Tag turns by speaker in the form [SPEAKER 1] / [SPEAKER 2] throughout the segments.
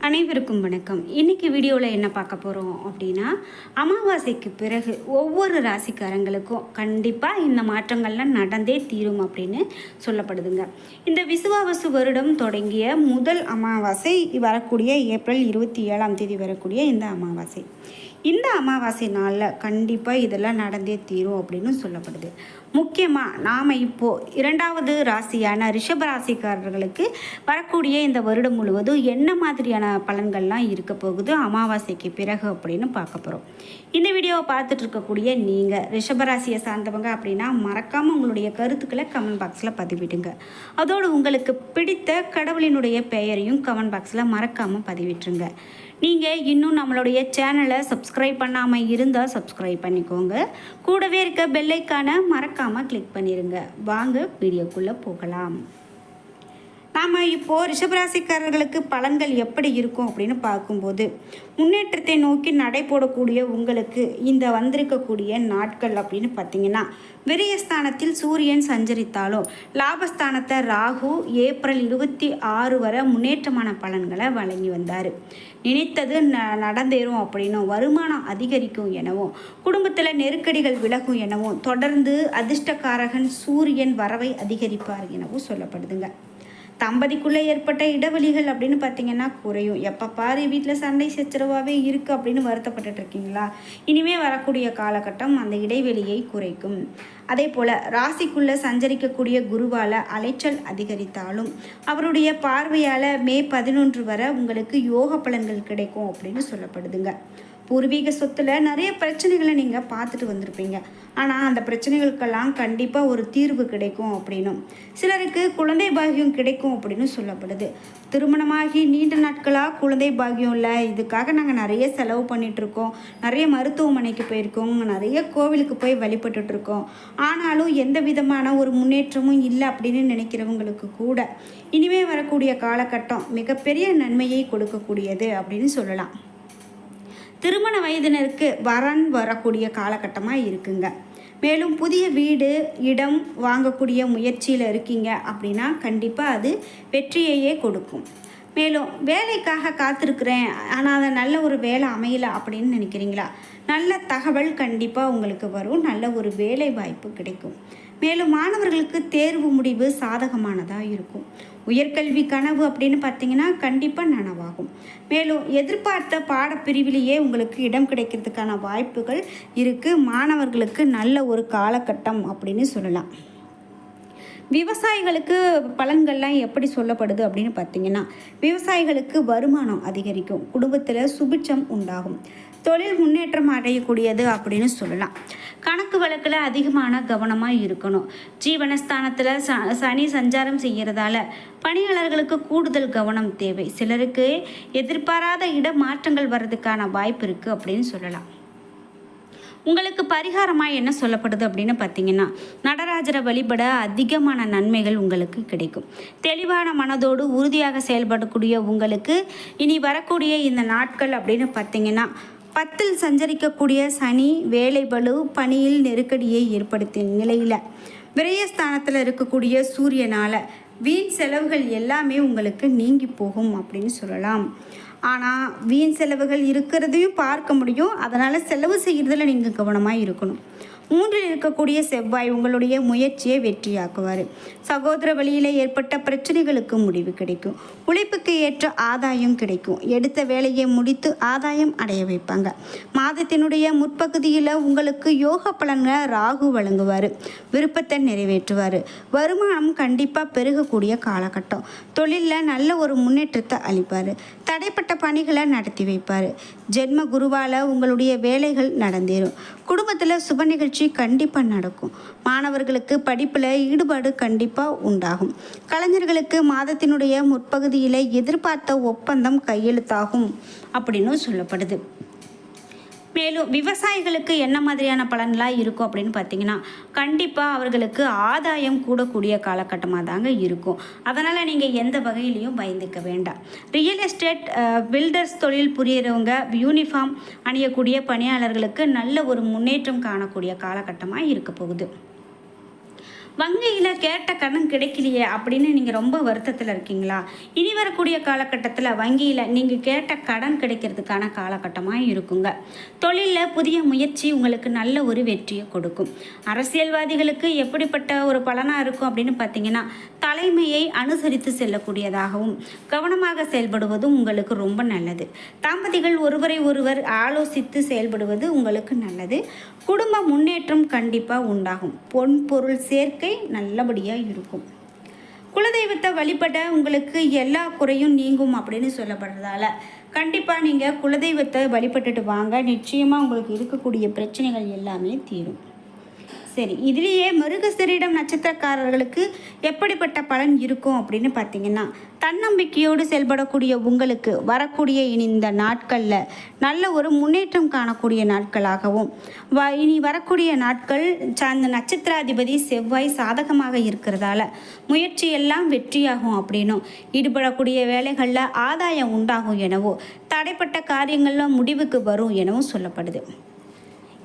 [SPEAKER 1] அனைவருக்கும் வணக்கம். இன்னைக்கு வீடியோவில் என்ன பார்க்க போகிறோம் அப்படின்னா, அமாவாசைக்கு பிறகு ஒவ்வொரு ராசிக்காரங்களுக்கும் கண்டிப்பாக இந்த மாற்றங்கள்லாம் நடந்தே தீரும் அப்படின்னு சொல்லப்படுதுங்க. இந்த விசுவாவசு வருடம் தொடங்கிய முதல் அமாவாசை வரக்கூடிய ஏப்ரல் 27ஆம் தேதி வரக்கூடிய இந்த அமாவாசை. இந்த அமாவாசை நாளில் கண்டிப்பாக இதெல்லாம் நடந்தே தீரும் அப்படின்னு சொல்லப்படுது. முக்கியமாக நாம் இப்போது இரண்டாவது ராசியான ரிஷப ராசிக்காரர்களுக்கு வரக்கூடிய இந்த வருடம் முழுவதும் என்ன மாதிரியான பலன்கள்லாம் இருக்க போகுது அமாவாசைக்கு பிறகு அப்படின்னு பார்க்க போகிறோம். இந்த வீடியோவை பார்த்துட்டு இருக்கக்கூடிய நீங்கள் ரிஷபராசியை சார்ந்தவங்க அப்படின்னா மறக்காமல் உங்களுடைய கருத்துக்களை கமெண்ட் பாக்ஸில் பதிவிடுங்க. அதோடு உங்களுக்கு பிடித்த கடவுளினுடைய பெயரையும் கமெண்ட் பாக்ஸில் மறக்காமல் பதிவிட்டுருங்க. நீங்கள் இன்னும் நம்மளுடைய சேனலை சப்ஸ்கிரைப் பண்ணாமல் இருந்தால் சப்ஸ்கிரைப் பண்ணிக்கோங்க. கூடவே இருக்க பெல்லைக்கான மறக்காமல் கிளிக் பண்ணிடுங்க. வாங்க வீடியோக்குள்ளே போகலாம். நாம் இப்போது ரிஷபராசிக்காரர்களுக்கு பலன்கள் எப்படி இருக்கும் அப்படின்னு பார்க்கும்போது, முன்னேற்றத்தை நோக்கி நடைபோடக்கூடிய உங்களுக்கு இந்த வந்திருக்கக்கூடிய நாட்கள் அப்படின்னு பார்த்திங்கன்னா, விரயஸ்தானத்தில் சூரியன் சஞ்சரித்தாலும் லாபஸ்தானத்தை ராகு ஏப்ரல் 26 வரை முன்னேற்றமான பலன்களை வழங்கி வந்தார். நினைத்தது நடந்தேறும் அப்படின்னும், வருமானம் அதிகரிக்கும் எனவும், குடும்பத்தில் நெருக்கடிகள் விலகும் எனவும், தொடர்ந்து அதிர்ஷ்டக்காரகன் சூரியன் வரவை அதிகரிப்பார் எனவும் சொல்லப்படுதுங்க. தம்பதிக்குள்ளே ஏற்பட்ட இடைவெளிகள் அப்படின்னு பார்த்தீங்கன்னா குறையும். எப்போ பாரு வீட்டில் சண்டை சச்சரவாகவே இருக்குது அப்படின்னு வருத்தப்பட்டு இருக்கீங்களா? இனிமேல் வரக்கூடிய காலகட்டம் அந்த இடைவெளியை குறைக்கும். அதே போல் ராசிக்குள்ளே சஞ்சரிக்கக்கூடிய குருவால் அலைச்சல் அதிகரித்தாலும் அவருடைய பார்வையால் மே 11 வரை உங்களுக்கு யோக பலன்கள் கிடைக்கும் அப்படின்னு சொல்லப்படுதுங்க. பூர்வீக சொத்தில் நிறைய பிரச்சனைகளை நீங்கள் பார்த்துட்டு வந்திருப்பீங்க. ஆனால் அந்த பிரச்சனைகளுக்கெல்லாம் கண்டிப்பாக ஒரு தீர்வு கிடைக்கும் அப்படின்னும், சிலருக்கு குழந்தை பாக்கியம் கிடைக்கும் அப்படின்னு சொல்லப்படுது. திருமணமாகி நீண்ட நாட்களாக குழந்தை பாக்கியம் இல்லை, இதுக்காக நாங்கள் நிறைய செலவு பண்ணிகிட்ருக்கோம், நிறைய மருத்துவமனைக்கு போயிருக்கோம், நிறைய கோவிலுக்கு போய் வழிபட்டுட்ருக்கோம், ஆனாலும் எந்த விதமான ஒரு முன்னேற்றமும் இல்லை அப்படின்னு நினைக்கிறவங்களுக்கு கூட இனிமேல் வரக்கூடிய காலகட்டம் மிகப்பெரிய நன்மையை கொடுக்கக்கூடியது அப்படின்னு சொல்லலாம். திருமண வயதினருக்கு வரன் வரக்கூடிய காலகட்டமாக இருக்குங்க. மேலும் புதிய வீடு இடம் வாங்கக்கூடிய முயற்சியில் இருக்கீங்க அப்படின்னா கண்டிப்பாக அது வெற்றியையே கொடுக்கும். மேலும் வேலைக்காக காத்திருக்கிறேன் ஆனால் அதை நல்ல ஒரு வேலை அமையலை அப்படின்னு நினைக்கிறீங்களா? நல்ல தகவல் கண்டிப்பாக உங்களுக்கு வரும். நல்ல ஒரு வேலை வாய்ப்பு கிடைக்கும். மேலும் மாணவர்களுக்கு தேர்வு முடிவு சாதகமானதாக இருக்கும். உயர்கல்வி கனவு அப்படின்னு பார்த்தீங்கன்னா கண்டிப்பாக நனவாகும். மேலும் எதிர்பார்த்த பாடப்பிரிவிலேயே உங்களுக்கு இடம் கிடைக்கிறதுக்கான வாய்ப்புகள் இருக்குது. மாணவர்களுக்கு நல்ல ஒரு காலகட்டம் அப்படின்னு சொல்லலாம். விவசாயிகளுக்கு பலன்கள்லாம் எப்படி சொல்லப்படுது அப்படின்னு பார்த்தீங்கன்னா, விவசாயிகளுக்கு வருமானம் அதிகரிக்கும், குடும்பத்தில் சுபிட்சம் உண்டாகும், தொழில் முன்னேற்றம் அடையக்கூடியது அப்படின்னு சொல்லலாம். கணக்கு வழக்கில் அதிகமான கவனமாக இருக்கணும். ஜீவனஸ்தானத்தில் சனி சஞ்சாரம் செய்கிறதால பணியாளர்களுக்கு கூடுதல் கவனம் தேவை. சிலருக்கு எதிர்பாராத இடமாற்றங்கள் வர்றதுக்கான வாய்ப்பு இருக்குது அப்படின்னு சொல்லலாம். உங்களுக்கு பரிகாரமாக என்ன சொல்லப்படுது அப்படின்னு பார்த்தீங்கன்னா, நடராஜரை வழிபட அதிகமான நன்மைகள் உங்களுக்கு கிடைக்கும். தெளிவான மனதோடு உறுதியாக செயல்படக்கூடிய உங்களுக்கு இனி வரக்கூடிய இந்த நாட்கள் அப்படின்னு பார்த்தீங்கன்னா, 10ல் சஞ்சரிக்கக்கூடிய சனி வேலை பளு பணியில் நெருக்கடியை ஏற்படுத்திய நிலையில் விரயஸ்தானத்தில் இருக்கக்கூடிய சூரியனால் வீண் செலவுகள் எல்லாமே உங்களுக்கு நீங்கி போகும் அப்படின்னு சொல்லலாம். ஆனால் வீண் செலவுகள் இருக்கிறதையும் பார்க்க முடியும். அதனால் செலவு செய்கிறதுல நீங்கள் கவனமாக இருக்கணும். 3ல் இருக்கக்கூடிய செவ்வாய் உங்களுடைய முயற்சியை வெற்றியாக்குவார். சகோதர வழியில் ஏற்பட்ட பிரச்சனைகளுக்கு முடிவு கிடைக்கும். உழைப்புக்கு ஏற்ற ஆதாயம் கிடைக்கும். எடுத்த வேலையை முடித்து ஆதாயம் அடைய வைப்பாங்க. மாதத்தினுடைய முற்பகுதியில் உங்களுக்கு யோக பலன்களை ராகு வழங்குவார். விருப்பத்தை நிறைவேற்றுவார். வருமானம் கண்டிப்பாக பெருகக்கூடிய காலகட்டம். தொழிலில் நல்ல ஒரு முன்னேற்றத்தை அளிப்பார். தடைப்பட்ட பணிகளை நடத்தி வைப்பார். ஜென்ம குருவால் உங்களுடைய வேலைகள் நடந்தேறும். குடும்பத்தில் சுப நிகழ்ச்சி கண்டிப்பாக நடக்கும். மாணவர்களுக்கு படிப்பில் ஈடுபாடு கண்டிப்பாக உண்டாகும். கலைஞர்களுக்கு மாதத்தினுடைய முற்பகுதியில் எதிர்பார்த்த ஒப்பந்தம் கையெழுத்தாகும் அப்படின்னு சொல்லப்படுது. மேலும் விவசாயிகளுக்கு என்ன மாதிரியான பலன்லாம் இருக்கும் அப்படின்னு பார்த்தீங்கன்னா, கண்டிப்பாக அவர்களுக்கு ஆதாயம் கூடக்கூடிய காலகட்டமாக தாங்க இருக்கும். அதனால் நீங்கள் எந்த வகையிலையும் பயந்துக்க வேண்டாம். ரியல் எஸ்டேட் பில்டர்ஸ் தொழில் புரிகிறவங்க, யூனிஃபார்ம் அணியக்கூடிய பணியாளர்களுக்கு நல்ல ஒரு முன்னேற்றம் காணக்கூடிய காலகட்டமாக இருக்க போகுது. வங்கியில் கேட்ட கடன் கிடைக்கலையே அப்படின்னு நீங்கள் ரொம்ப வருத்தத்தில் இருக்கீங்களா? இனி வரக்கூடிய காலகட்டத்தில் வங்கியில் நீங்கள் கேட்ட கடன் கிடைக்கிறதுக்கான காலகட்டமாக இருக்குங்க. தொழிலில் புதிய முயற்சி உங்களுக்கு நல்ல ஒரு வெற்றியை கொடுக்கும். அரசியல்வாதிகளுக்கு எப்படிப்பட்ட ஒரு பலனாக இருக்கும் அப்படின்னு பார்த்தீங்கன்னா, தலைமையை அனுசரித்து செல்லக்கூடியதாகவும் கவனமாக செயல்படுவதும் உங்களுக்கு ரொம்ப நல்லது. தம்பதிகள் ஒருவரை ஒருவர் ஆலோசித்து செயல்படுவது உங்களுக்கு நல்லது. குடும்ப முன்னேற்றம் கண்டிப்பாக உண்டாகும். பொன் பொருள் சேர்க்கை நல்லபடியாக இருக்கும். குலதெய்வத்தை வழிபட உங்களுக்கு எல்லா குறையும் நீங்கும் அப்படின்னு சொல்லப்படுறதால கண்டிப்பாக நீங்கள் குலதெய்வத்தை வழிபட்டுட்டு வாங்க. நிச்சயமாக உங்களுக்கு இருக்கக்கூடிய பிரச்சனைகள் எல்லாமே தீரும். சரி, இதுலேயே மிருகசீரிடம் நட்சத்திரக்காரர்களுக்கு எப்படிப்பட்ட பலன் இருக்கும் அப்படின்னு பார்த்தீங்கன்னா, தன்னம்பிக்கையோடு செயல்படக்கூடிய உங்களுக்கு வரக்கூடிய இந்த நாட்களில் நல்ல ஒரு முன்னேற்றம் காணக்கூடிய நாட்களாகவும் இனி வரக்கூடிய நாட்கள் அந்த நட்சத்திராதிபதி செவ்வாய் சாதகமாக இருக்கிறதால முயற்சியெல்லாம் வெற்றியாகும் அப்படின்னும், ஈடுபடக்கூடிய வேலைகளில் ஆதாயம் உண்டாகும் எனவோ, தடைப்பட்ட காரியங்களில் முடிவுக்கு வரும் எனவும் சொல்லப்படுது.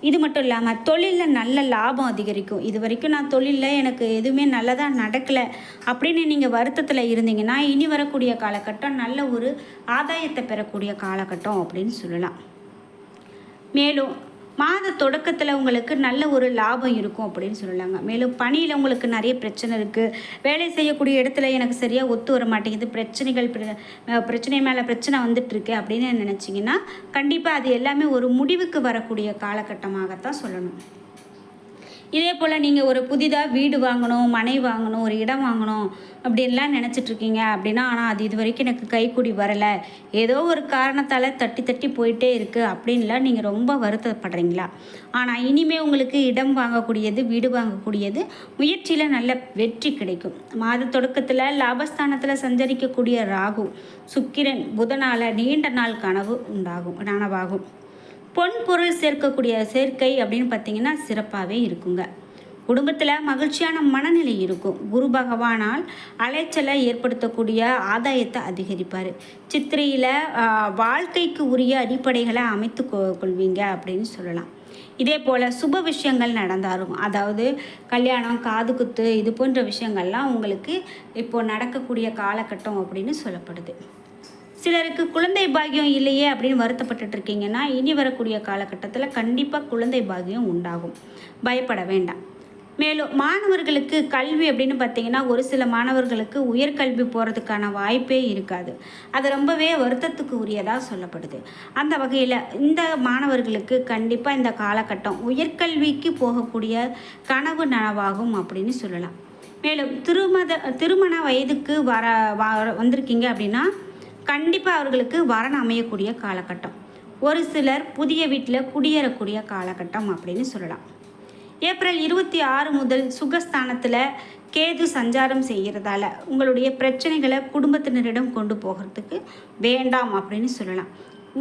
[SPEAKER 1] இது மட்டும் இல்லாமல் தொழிலில் நல்ல லாபம் அதிகரிக்கும். இது வரைக்கும் நான் தொழிலில் எனக்கு எதுவுமே நல்லதாக நடக்கலை அப்படின்னு நீங்கள் வருத்தத்தில் இருந்தீங்கன்னா, இனி வரக்கூடிய காலகட்டம் நல்ல ஒரு ஆதாயத்தை பெறக்கூடிய காலகட்டம் அப்படின்னு சொல்லலாம். மேலும் மாத தொடக்கத்தில் உங்களுக்கு நல்ல ஒரு லாபம் இருக்கும் அப்படின்னு சொல்லலாங்க. மேலும் பணியில் உங்களுக்கு நிறைய பிரச்சனை இருக்குது. வேலை செய்யக்கூடிய இடத்துல எனக்கு சரியாக ஒத்து வர மாட்டேங்குது, பிரச்சனை மேலே பிரச்சனை வந்துட்டுருக்கு அப்படின்னு நினச்சிங்கன்னா, கண்டிப்பாக அது எல்லாமே ஒரு முடிவுக்கு வரக்கூடிய காலகட்டமாகத்தான் சொல்லணும். இதே போல் நீங்கள் ஒரு புதிதாக வீடு வாங்கணும், மனை வாங்கணும், ஒரு இடம் வாங்கணும் அப்படின்லாம் நினச்சிட்ருக்கீங்க அப்படின்னா, ஆனால் அது இது வரைக்கும் எனக்கு கைக்கூடி வரலை, ஏதோ ஒரு காரணத்தால் தட்டி தட்டி போயிட்டே இருக்குது அப்படின்லாம் நீங்கள் ரொம்ப வருத்தப்படுறீங்களா? ஆனால் இனிமேல் உங்களுக்கு இடம் வாங்கக்கூடியது, வீடு வாங்கக்கூடியது முயற்சியில் நல்ல வெற்றி கிடைக்கும். மாத தொடக்கத்தில் லாபஸ்தானத்தில் சஞ்சரிக்கக்கூடிய ராகு, சுக்கிரன், புதனால் நீண்ட நாள் நனவாகும். பொன் பொருள் சேர்க்கக்கூடிய சேர்க்கை அப்படின்னு பார்த்தீங்கன்னா சிறப்பாகவே இருக்குங்க. குடும்பத்தில் மகிழ்ச்சியான மனநிலை இருக்கும். குரு பகவானால் அலைச்சலை ஏற்படுத்தக்கூடிய ஆதாயத்தை அதிகரிப்பார். சித்திரையில் வாழ்க்கைக்கு உரிய அடிப்படைகளை அமைத்து கொள்வீங்க அப்படின்னு சொல்லலாம். இதே போல் சுப விஷயங்கள் நடந்தாலும், அதாவது கல்யாணம், காது குத்து, இது போன்ற விஷயங்கள்லாம் உங்களுக்கு இப்போது நடக்கக்கூடிய காலகட்டம் அப்படின்னு சொல்லப்படுது. சிலருக்கு குழந்தை பாக்கியம் இல்லையே அப்படின்னு வருத்தப்பட்டு இருக்கீங்கன்னா, இனி வரக்கூடிய காலகட்டத்தில் கண்டிப்பாக குழந்தை பாக்கியம் உண்டாகும். பயப்பட வேண்டாம். மேலும் மாணவர்களுக்கு கல்வி அப்படின்னு பார்த்தீங்கன்னா, ஒரு சில மாணவர்களுக்கு உயர்கல்வி போகிறதுக்கான வாய்ப்பே இருக்காது. அது ரொம்பவே வருத்தத்துக்கு உரியதாக சொல்லப்படுது. அந்த வகையில் இந்த மாணவர்களுக்கு கண்டிப்பாக இந்த காலகட்டம் உயர்கல்விக்கு போகக்கூடிய கனவு நனவாகும் அப்படின்னு சொல்லலாம். மேலும் திருமண வயதுக்கு வந்திருக்கீங்க அப்படின்னா, கண்டிப்பாக அவர்களுக்கு வரன் அமையக்கூடிய காலகட்டம். ஒரு சிலர் புதிய வீட்டில் குடியேறக்கூடிய காலகட்டம் அப்படின்னு சொல்லலாம். ஏப்ரல் 26 முதல் சுகஸ்தானத்தில் கேது சஞ்சாரம் செய்கிறதால உங்களுடைய பிரச்சனைகளை குடும்பத்தினரிடம் கொண்டு போகிறதுக்கு வேண்டாம் அப்படின்னு சொல்லலாம்.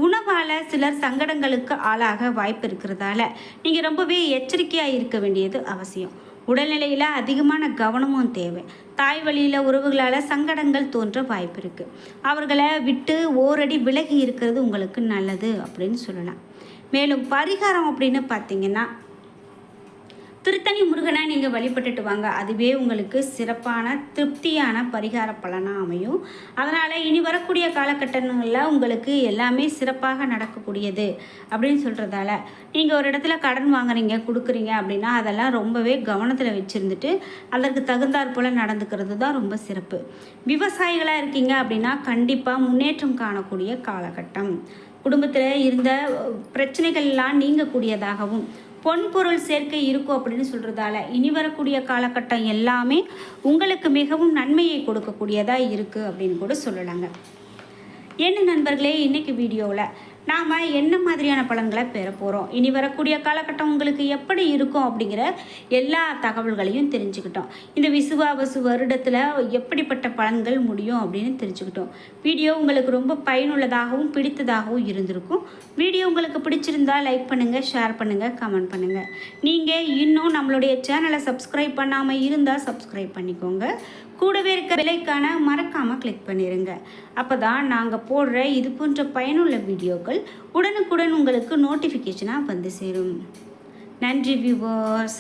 [SPEAKER 1] உணவால் சிலர் சங்கடங்களுக்கு ஆளாக வாய்ப்பு இருக்கிறதால நீங்கள் ரொம்பவே எச்சரிக்கையாக இருக்க வேண்டியது அவசியம். உடல்நிலையில் அதிகமான கவனமும் தேவை. தாய் வழியில் உறவுகளால் சங்கடங்கள் தோன்ற வாய்ப்பு இருக்குது. அவர்களை விட்டு ஓரடி விலகி இருக்கிறது உங்களுக்கு நல்லது அப்படின்னு சொல்லலாம். மேலும் பரிகாரம் அப்படின்னு பார்த்தீங்கன்னா, திருத்தணி முருகனை நீங்கள் வழிபட்டுட்டு வாங்க. அதுவே உங்களுக்கு சிறப்பான திருப்தியான பரிகார பலனாக அமையும். அதனால் இனி வரக்கூடிய காலகட்டங்களில் உங்களுக்கு எல்லாமே சிறப்பாக நடக்கக்கூடியது அப்படின்னு சொல்கிறதால, நீங்கள் ஒரு இடத்துல கடன் வாங்குறீங்க, கொடுக்குறீங்க அப்படின்னா அதெல்லாம் ரொம்பவே கவனத்தில் வச்சுருந்துட்டு அதற்கு தகுந்தாற் போல் நடந்துக்கிறது தான் ரொம்ப சிறப்பு. விவசாயிகளாக இருக்கீங்க அப்படின்னா கண்டிப்பாக முன்னேற்றம் காணக்கூடிய காலகட்டம். குடும்பத்தில் இருந்த பிரச்சனைகள்லாம் நீங்கக்கூடியதாகவும் பொன் பொருள் சேர்க்கை இருக்கும் அப்படின்னு சொல்கிறதால இனி வரக்கூடிய காலகட்டம் எல்லாமே உங்களுக்கு மிகவும் நன்மையை கொடுக்கக்கூடியதாக இருக்குது அப்படின்னு கூட சொல்லலாங்க. என்ன நண்பர்களே, இன்றைக்கி வீடியோவில் நாம் என்ன மாதிரியான பலன்களை பெற போகிறோம், இனி வரக்கூடிய காலகட்டம் உங்களுக்கு எப்படி இருக்கும் அப்படிங்கிற எல்லா தகவல்களையும் தெரிஞ்சுக்கிட்டோம். இந்த விசுவாவசு வருடத்தில் எப்படிப்பட்ட பலன்கள் முடியும் அப்படின்னு தெரிஞ்சுக்கிட்டோம். வீடியோ உங்களுக்கு ரொம்ப பயனுள்ளதாகவும் பிடித்ததாகவும் இருந்திருக்கும். வீடியோ உங்களுக்கு பிடிச்சிருந்தால் லைக் பண்ணுங்கள், ஷேர் பண்ணுங்கள், கமெண்ட் பண்ணுங்கள். நீங்கள் இன்னும் நம்மளுடைய சேனலை சப்ஸ்கிரைப் பண்ணாமல் இருந்தால் சப்ஸ்கிரைப் பண்ணிக்கோங்க. கூடவே இருக்க பெல்லைக்கான மறக்காமல் கிளிக் பண்ணிடுங்க. அப்போ தான் நாங்கள் போடுற இது போன்ற பயனுள்ள வீடியோக்கள் உடனுக்குடன் உங்களுக்கு நோட்டிஃபிகேஷனாக வந்து சேரும். நன்றி வியூவர்ஸ்.